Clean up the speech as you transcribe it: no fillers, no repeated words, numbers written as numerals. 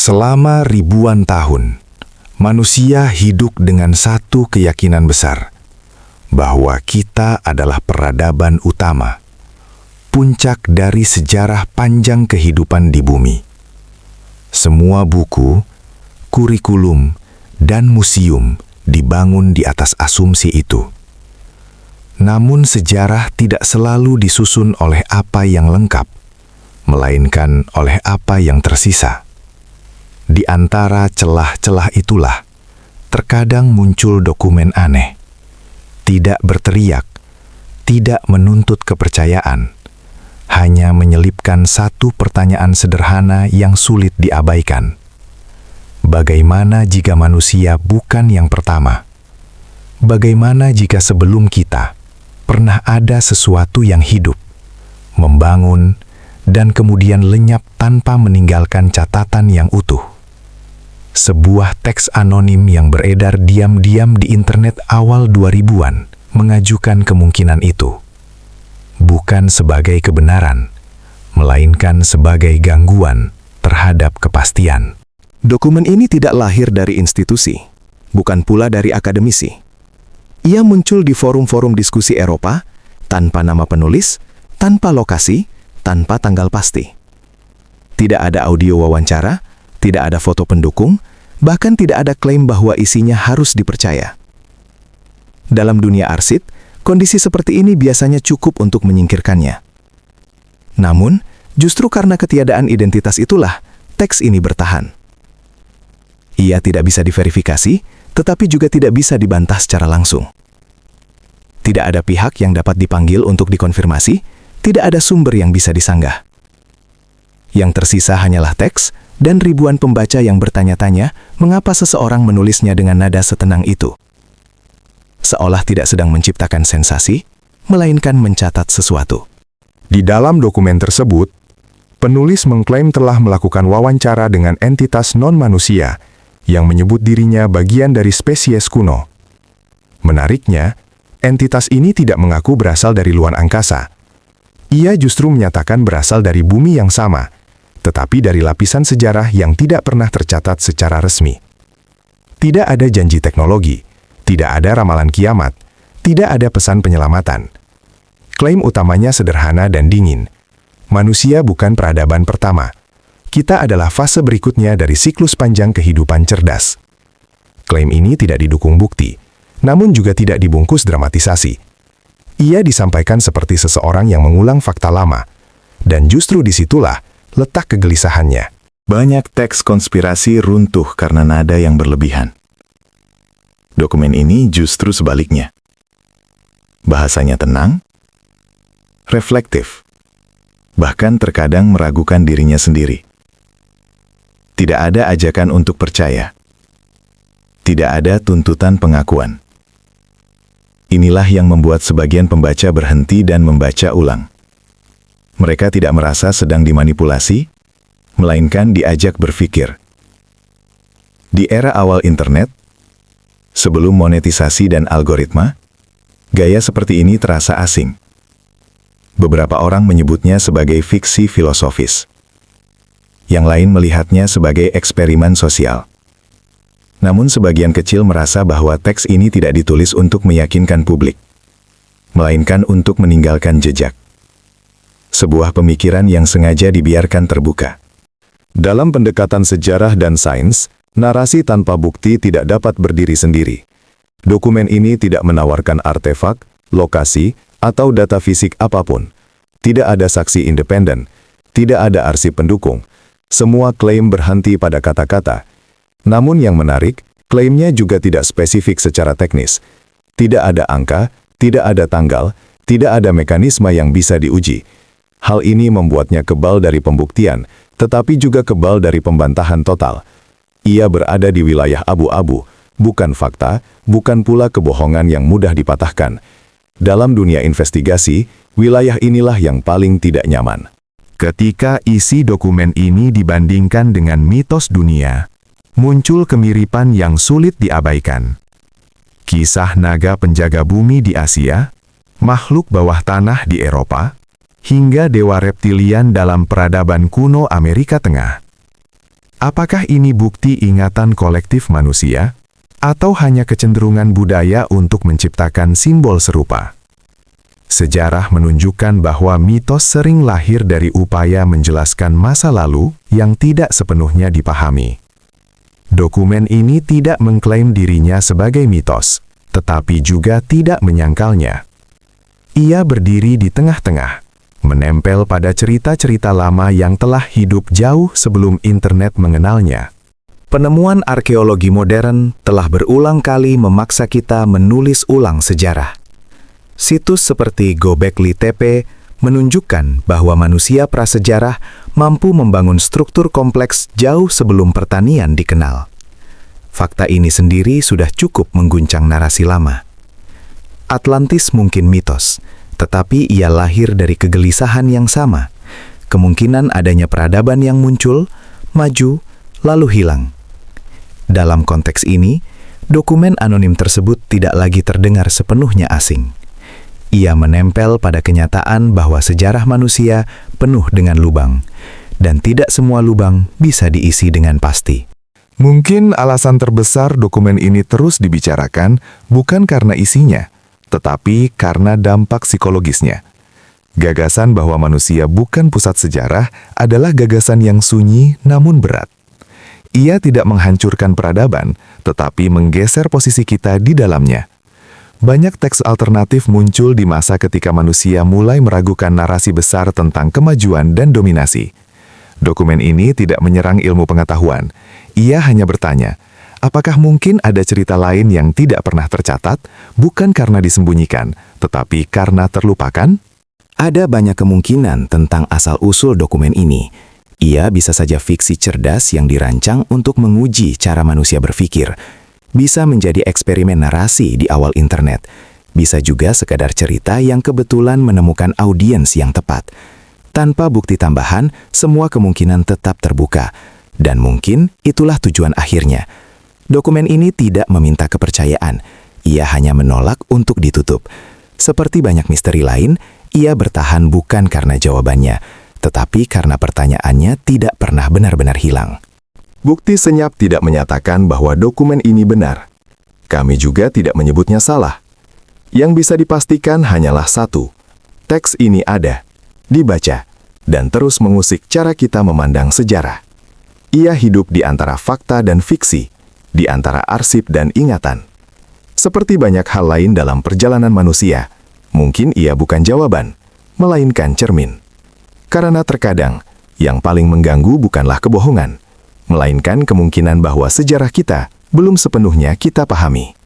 Selama ribuan tahun, manusia hidup dengan satu keyakinan besar, bahwa kita adalah peradaban utama, puncak dari sejarah panjang kehidupan di bumi. Semua buku, kurikulum, dan museum dibangun di atas asumsi itu. Namun sejarah tidak selalu disusun oleh apa yang lengkap, melainkan oleh apa yang tersisa. Di antara celah-celah itulah, terkadang muncul dokumen aneh. Tidak berteriak, tidak menuntut kepercayaan, hanya menyelipkan satu pertanyaan sederhana yang sulit diabaikan. Bagaimana jika manusia bukan yang pertama? Bagaimana jika sebelum kita pernah ada sesuatu yang hidup, membangun, dan kemudian lenyap tanpa meninggalkan catatan yang utuh? Sebuah teks anonim yang beredar diam-diam di internet awal 2000-an mengajukan kemungkinan itu. Bukan sebagai kebenaran, melainkan sebagai gangguan terhadap kepastian. Dokumen ini tidak lahir dari institusi, bukan pula dari akademisi. Ia muncul di forum-forum diskusi Eropa, tanpa nama penulis, tanpa lokasi, tanpa tanggal pasti. Tidak ada audio wawancara, tidak ada foto pendukung, bahkan tidak ada klaim bahwa isinya harus dipercaya. Dalam dunia arsip, kondisi seperti ini biasanya cukup untuk menyingkirkannya. Namun, justru karena ketiadaan identitas itulah, teks ini bertahan. Ia tidak bisa diverifikasi, tetapi juga tidak bisa dibantah secara langsung. Tidak ada pihak yang dapat dipanggil untuk dikonfirmasi, tidak ada sumber yang bisa disanggah. Yang tersisa hanyalah teks, dan ribuan pembaca yang bertanya-tanya mengapa seseorang menulisnya dengan nada setenang itu. Seolah tidak sedang menciptakan sensasi, melainkan mencatat sesuatu. Di dalam dokumen tersebut, penulis mengklaim telah melakukan wawancara dengan entitas non-manusia yang menyebut dirinya bagian dari spesies kuno. Menariknya, entitas ini tidak mengaku berasal dari luar angkasa. Ia justru menyatakan berasal dari bumi yang sama, tetapi dari lapisan sejarah yang tidak pernah tercatat secara resmi. Tidak ada janji teknologi, tidak ada ramalan kiamat, tidak ada pesan penyelamatan. Klaim utamanya sederhana dan dingin. Manusia bukan peradaban pertama. Kita adalah fase berikutnya dari siklus panjang kehidupan cerdas. Klaim ini tidak didukung bukti, namun juga tidak dibungkus dramatisasi. Ia disampaikan seperti seseorang yang mengulang fakta lama, dan justru disitulah letak kegelisahannya. Banyak teks konspirasi runtuh karena nada yang berlebihan. Dokumen ini justru sebaliknya. Bahasanya tenang, reflektif, bahkan terkadang meragukan dirinya sendiri. Tidak ada ajakan untuk percaya. Tidak ada tuntutan pengakuan. Inilah yang membuat sebagian pembaca berhenti dan membaca ulang. Mereka tidak merasa sedang dimanipulasi, melainkan diajak berpikir. Di era awal internet, sebelum monetisasi dan algoritma, gaya seperti ini terasa asing. Beberapa orang menyebutnya sebagai fiksi filosofis. Yang lain melihatnya sebagai eksperimen sosial. Namun sebagian kecil merasa bahwa teks ini tidak ditulis untuk meyakinkan publik, melainkan untuk meninggalkan jejak. Sebuah pemikiran yang sengaja dibiarkan terbuka. Dalam pendekatan sejarah dan sains, narasi tanpa bukti tidak dapat berdiri sendiri. Dokumen ini tidak menawarkan artefak, lokasi, atau data fisik apapun. Tidak ada saksi independen, tidak ada arsip pendukung. Semua klaim berhenti pada kata-kata. Namun yang menarik, klaimnya juga tidak spesifik secara teknis. Tidak ada angka, tidak ada tanggal, tidak ada mekanisme yang bisa diuji. Hal ini membuatnya kebal dari pembuktian, tetapi juga kebal dari pembantahan total. Ia berada di wilayah abu-abu, bukan fakta, bukan pula kebohongan yang mudah dipatahkan. Dalam dunia investigasi, wilayah inilah yang paling tidak nyaman. Ketika isi dokumen ini dibandingkan dengan mitos dunia, muncul kemiripan yang sulit diabaikan. Kisah naga penjaga bumi di Asia, makhluk bawah tanah di Eropa, hingga dewa reptilian dalam peradaban kuno Amerika Tengah. Apakah ini bukti ingatan kolektif manusia, atau hanya kecenderungan budaya untuk menciptakan simbol serupa? Sejarah menunjukkan bahwa mitos sering lahir dari upaya menjelaskan masa lalu yang tidak sepenuhnya dipahami. Dokumen ini tidak mengklaim dirinya sebagai mitos, tetapi juga tidak menyangkalnya. Ia berdiri di tengah-tengah, menempel pada cerita-cerita lama yang telah hidup jauh sebelum internet mengenalnya. Penemuan arkeologi modern telah berulang kali memaksa kita menulis ulang sejarah. Situs seperti Göbekli Tepe menunjukkan bahwa manusia prasejarah mampu membangun struktur kompleks jauh sebelum pertanian dikenal. Fakta ini sendiri sudah cukup mengguncang narasi lama. Atlantis mungkin mitos, tetapi ia lahir dari kegelisahan yang sama. Kemungkinan adanya peradaban yang muncul, maju, lalu hilang. Dalam konteks ini, dokumen anonim tersebut tidak lagi terdengar sepenuhnya asing. Ia menempel pada kenyataan bahwa sejarah manusia penuh dengan lubang, dan tidak semua lubang bisa diisi dengan pasti. Mungkin alasan terbesar dokumen ini terus dibicarakan bukan karena isinya, tetapi karena dampak psikologisnya. Gagasan bahwa manusia bukan pusat sejarah adalah gagasan yang sunyi namun berat. Ia tidak menghancurkan peradaban, tetapi menggeser posisi kita di dalamnya. Banyak teks alternatif muncul di masa ketika manusia mulai meragukan narasi besar tentang kemajuan dan dominasi. Dokumen ini tidak menyerang ilmu pengetahuan. Ia hanya bertanya, apakah mungkin ada cerita lain yang tidak pernah tercatat, bukan karena disembunyikan, tetapi karena terlupakan? Ada banyak kemungkinan tentang asal-usul dokumen ini. Ia bisa saja fiksi cerdas yang dirancang untuk menguji cara manusia berpikir. Bisa menjadi eksperimen narasi di awal internet. Bisa juga sekadar cerita yang kebetulan menemukan audiens yang tepat. Tanpa bukti tambahan, semua kemungkinan tetap terbuka. Dan mungkin itulah tujuan akhirnya. Dokumen ini tidak meminta kepercayaan. Ia hanya menolak untuk ditutup. Seperti banyak misteri lain, ia bertahan bukan karena jawabannya, tetapi karena pertanyaannya tidak pernah benar-benar hilang. Bukti senyap tidak menyatakan bahwa dokumen ini benar. Kami juga tidak menyebutnya salah. Yang bisa dipastikan hanyalah satu. Teks ini ada, dibaca, dan terus mengusik cara kita memandang sejarah. Ia hidup di antara fakta dan fiksi, di antara arsip dan ingatan. Seperti banyak hal lain dalam perjalanan manusia, mungkin ia bukan jawaban, melainkan cermin. Karena terkadang, yang paling mengganggu bukanlah kebohongan, melainkan kemungkinan bahwa sejarah kita belum sepenuhnya kita pahami.